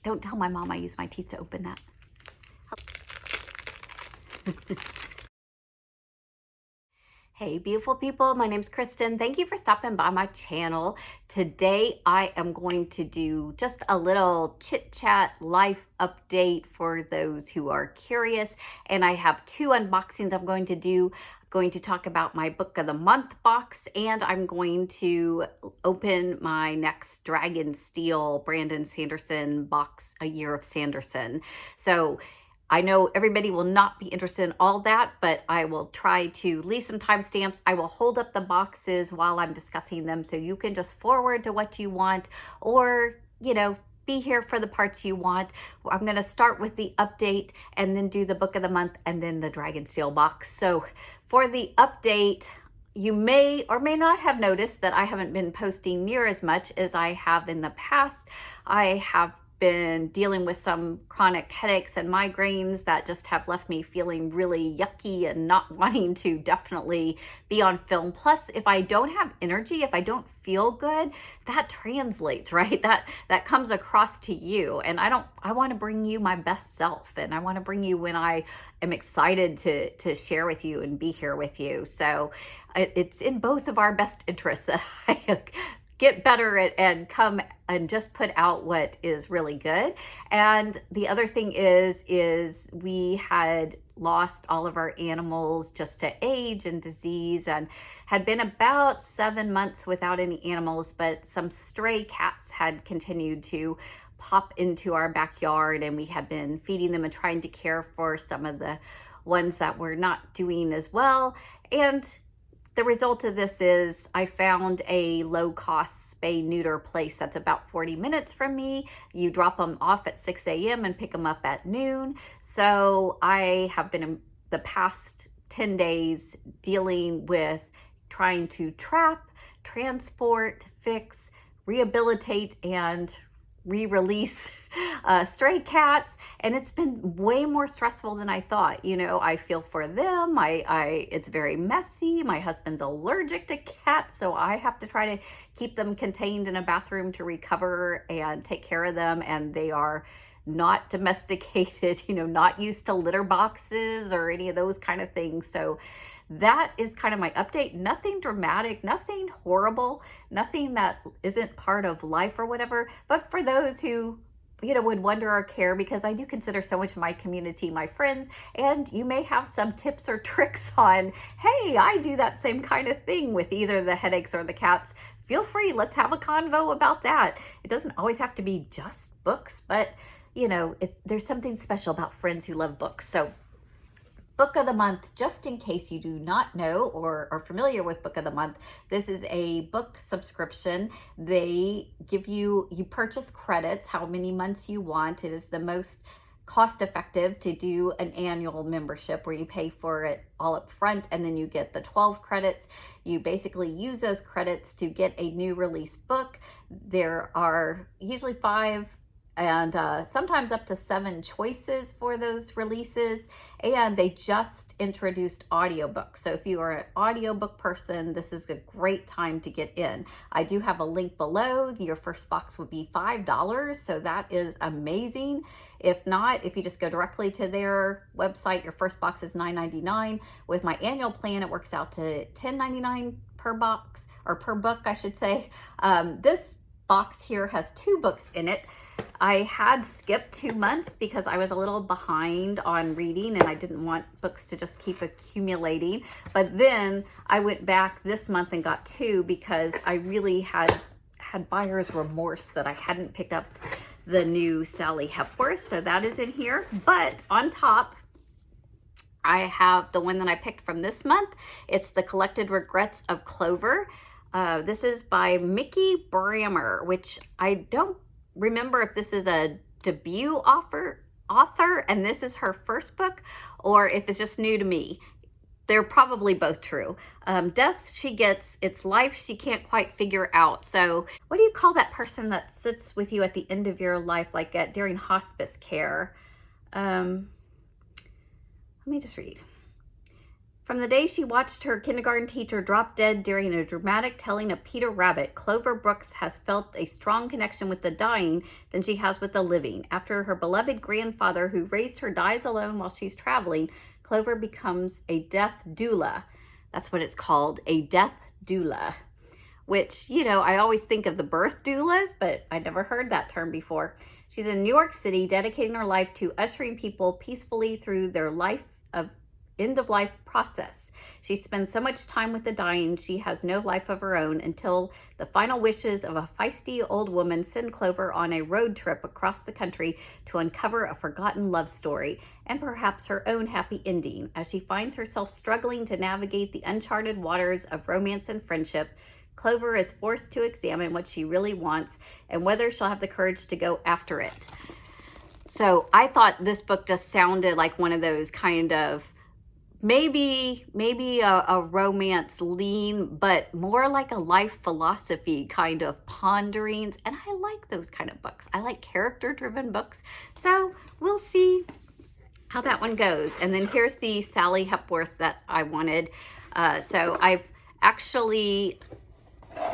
don't tell my mom I use my teeth to open that. Hey beautiful people, my name's Kristen. Thank you for stopping by my channel. Today I am going to do just a little chit chat life update for those who are curious, and I have two unboxings I'm going to do. I'm going to talk about my book of the month box, and I'm going to open my next Dragon Steel Brandon Sanderson box, A Year of Sanderson. So I know everybody will not be interested in all that, but I will try to leave some timestamps. I will hold up the boxes while I'm discussing them so you can just forward to what you want, or, you know, be here for the parts you want. I'm going to start with the update and then do the book of the month and then the Dragon Steel box. So for the update, you may or may not have noticed that I haven't been posting near as much as I have in the past. I have been dealing with some chronic headaches and migraines that just have left me feeling really yucky and not wanting to definitely be on film. Plus, if I don't have energy, if I don't feel good, that translates, right? That comes across to you. And I want to bring you my best self, and I want to bring you when I am excited to share with you and be here with you. So it's in both of our best interests that I get better at and come and just put out what is really good. And the other thing is we had lost all of our animals just to age and disease, and had been about 7 months without any animals, but some stray cats had continued to pop into our backyard, and we had been feeding them and trying to care for some of the ones that were not doing as well. And the result of this is I found a low-cost spay-neuter place that's about 40 minutes from me. You drop them off at 6 a.m. and pick them up at noon. So I have been in the past 10 days dealing with trying to trap, transport, fix, rehabilitate, and re-release stray cats, and it's been way more stressful than I thought. You know, I feel for them. It's very messy. My husband's allergic to cats, so I have to try to keep them contained in a bathroom to recover and take care of them, and they are not domesticated, you know, not used to litter boxes or any of those kind of things. So that is kind of my update. Nothing dramatic, nothing horrible, nothing that isn't part of life or whatever. But for those who, you know, would wonder or care, because I do consider so much of my community my friends, and you may have some tips or tricks on, hey, I do that same kind of thing with either the headaches or the cats. Feel free, let's have a convo about that. It doesn't always have to be just books, but, you know, there's something special about friends who love books. So Book of the Month, just in case you do not know or are familiar with Book of the Month, this is a book subscription. They give you purchase credits, how many months you want. It is the most cost effective to do an annual membership where you pay for it all up front and then you get the 12 credits. You basically use those credits to get a new release book. There are usually 5 and sometimes up to 7 choices for those releases, and they just introduced audiobooks. So if you are an audiobook person, this is a great time to get in. I do have a link below. Your first box would be $5, so that is amazing. If not, if you just go directly to their website, your first box is $9.99. With my annual plan, it works out to $10.99 per box, or per book, I should say. This box here has 2 books in it. I had skipped 2 months because I was a little behind on reading and I didn't want books to just keep accumulating. But then I went back this month and got 2 because I really had buyer's remorse that I hadn't picked up the new Sally Hepworth. So that is in here. But on top, I have the one that I picked from this month. It's The Collected Regrets of Clover. This is by Mickey Brammer, which I don't remember if this is a debut author and this is her first book, or if it's just new to me. They're probably both true. Death she gets, it's life she can't quite figure out. So what do you call that person that sits with you at the end of your life, like during hospice care? Let me just read. From the day she watched her kindergarten teacher drop dead during a dramatic telling of Peter Rabbit, Clover Brooks has felt a strong connection with the dying than she has with the living. After her beloved grandfather who raised her dies alone while she's traveling, Clover becomes a death doula. That's what it's called, a death doula. Which, you know, I always think of the birth doulas, but I never heard that term before. She's in New York City, dedicating her life to ushering people peacefully through their end-of-life process. She spends so much time with the dying, she has no life of her own until the final wishes of a feisty old woman send Clover on a road trip across the country to uncover a forgotten love story and perhaps her own happy ending. As she finds herself struggling to navigate the uncharted waters of romance and friendship, Clover is forced to examine what she really wants and whether she'll have the courage to go after it. So I thought this book just sounded like one of those kind of maybe a romance lean, but more like a life philosophy kind of ponderings. And I like those kind of books. I like character-driven books. So we'll see how that one goes. And then here's the Sally Hepworth that I wanted. So I've actually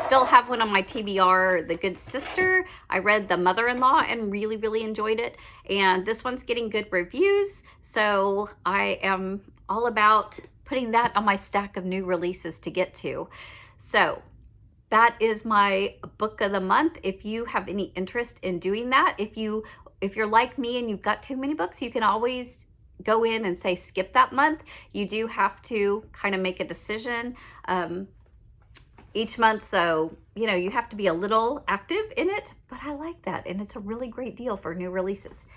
still have one on my TBR, The Good Sister. I read The Mother-in-Law and really, really enjoyed it. And this one's getting good reviews. So I am all about putting that on my stack of new releases to get to. So that is my book of the month. If you have any interest in doing that, if you're like me and you've got too many books, you can always go in and say skip that month. You do have to kind of make a decision each month, so you know you have to be a little active in it, but I like that, and it's a really great deal for new releases.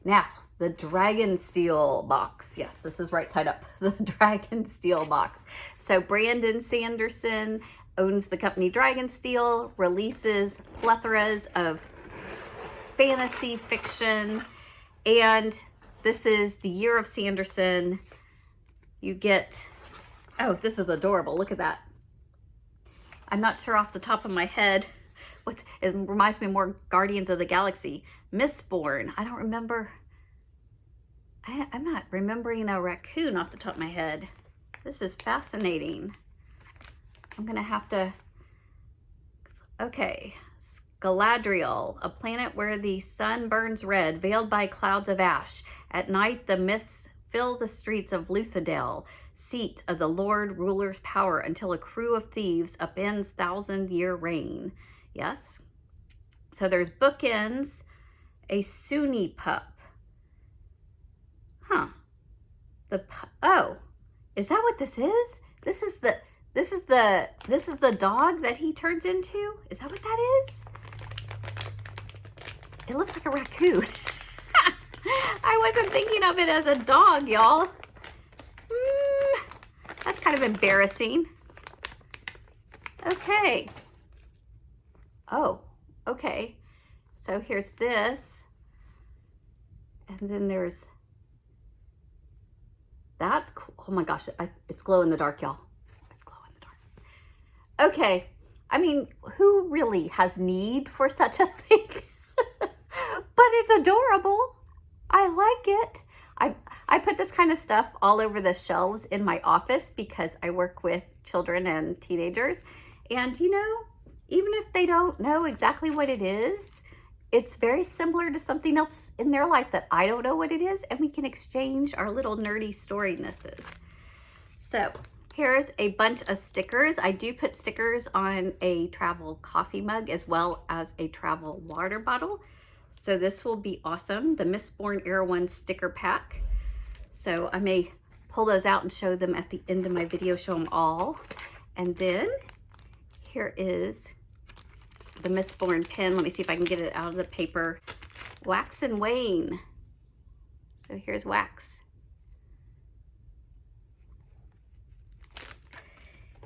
Now, the Dragonsteel box. Yes, this is right side up. The Dragonsteel box. So Brandon Sanderson owns the company Dragonsteel, releases plethoras of fantasy fiction, and this is the Year of Sanderson. You get, oh, this is adorable. Look at that. I'm not sure off the top of my head. It reminds me more Guardians of the Galaxy. Mistborn. I don't remember. I'm not remembering a raccoon off the top of my head. This is fascinating. I'm going to have to... Okay. Galadriel, a planet where the sun burns red, veiled by clouds of ash. At night, the mists fill the streets of Luthadel, seat of the Lord Ruler's power, until a crew of thieves upends thousand-year reign. Yes? So there's bookends, a Sunni pup. Huh. Oh, is that what this is? This is the dog that he turns into? Is that what that is? It looks like a raccoon. I wasn't thinking of it as a dog, y'all. That's kind of embarrassing. Okay. Oh, okay. So here's this. And then there's, that's cool. Oh my gosh, it's glow in the dark, y'all. It's glow in the dark. Okay. I mean, who really has need for such a thing? But it's adorable. I like it. I put this kind of stuff all over the shelves in my office because I work with children and teenagers. And you know, even if they don't know exactly what it is, it's very similar to something else in their life that I don't know what it is, and we can exchange our little nerdy storynesses. So here's a bunch of stickers. I do put stickers on a travel coffee mug as well as a travel water bottle. So this will be awesome. The Mistborn Era 1 sticker pack. So I may pull those out and show them at the end of my video, show them all. And then here is the Mistborn pen. Let me see if I can get it out of the paper. Wax and Wane. So here's Wax.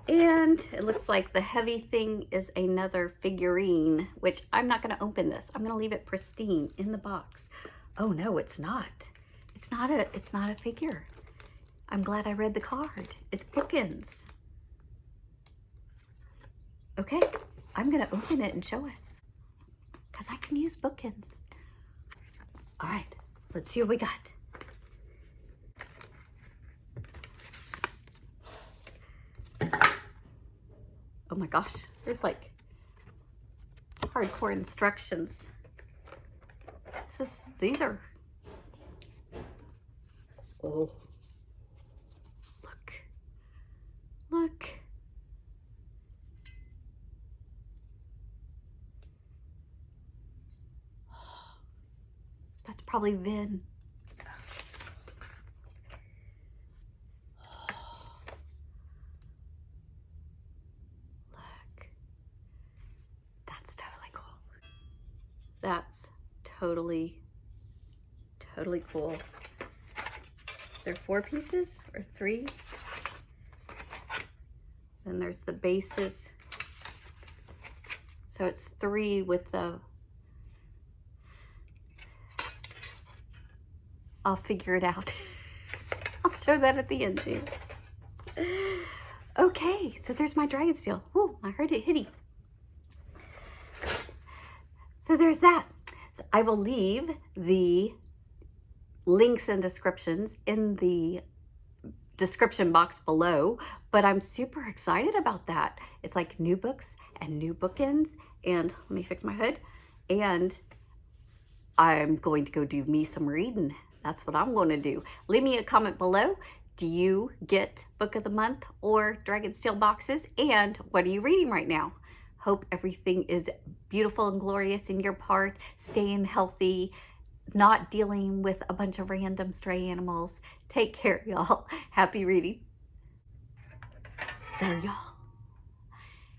And it looks like the heavy thing is another figurine, which I'm not going to open this. I'm going to leave it pristine in the box. Oh no, it's not. It's not a figure. I'm glad I read the card. It's bookends. Okay, I'm going to open it and show us because I can use bookends. All right, let's see what we got. Oh my gosh, there's like hardcore instructions. These are, oh, look. That's probably Vin. Look, that's totally cool. That's totally cool. Is there 4 pieces or 3? Then there's the bases. So it's 3 with the, I'll figure it out. I'll show that at the end too. Okay, so there's my dragon steel. Whoo, I heard it hitty. So there's that. So I will leave the links and descriptions in the description box below, but I'm super excited about that. It's like new books and new bookends, and let me fix my hood, and I'm going to go do me some reading. That's what I'm going to do. Leave me a comment below. Do you get Book of the Month or Dragon Steel boxes? And what are you reading right now? Hope everything is beautiful and glorious in your part, staying healthy, not dealing with a bunch of random stray animals. Take care, y'all. Happy reading. So, y'all,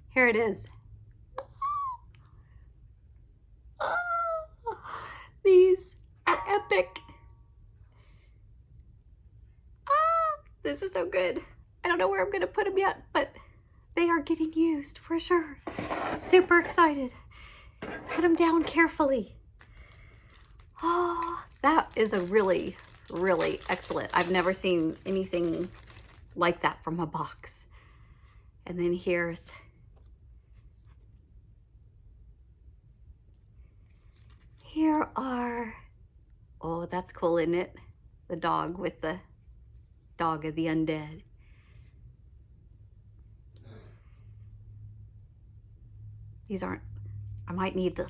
here it is. These are epic. This is so good. I don't know where I'm going to put them yet, but they are getting used for sure. Super excited. Put them down carefully. Oh, that is a really excellent. I've never seen anything like that from a box. And then here are, oh, that's cool, isn't it? The dog with the dog of the undead. These aren't, I might need to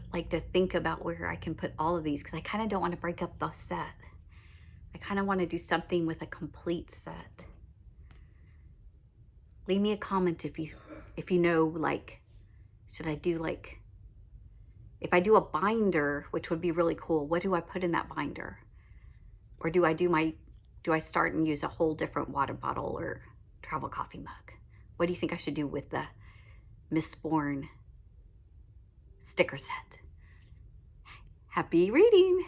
think about where I can put all of these, because I kind of don't want to break up the set. I kind of want to do something with a complete set. Leave me a comment if you know, like, should I do if I do a binder, which would be really cool, what do I put in that binder? Or do I start and use a whole different water bottle or travel coffee mug? What do you think I should do with the Mistborn sticker set? Happy reading!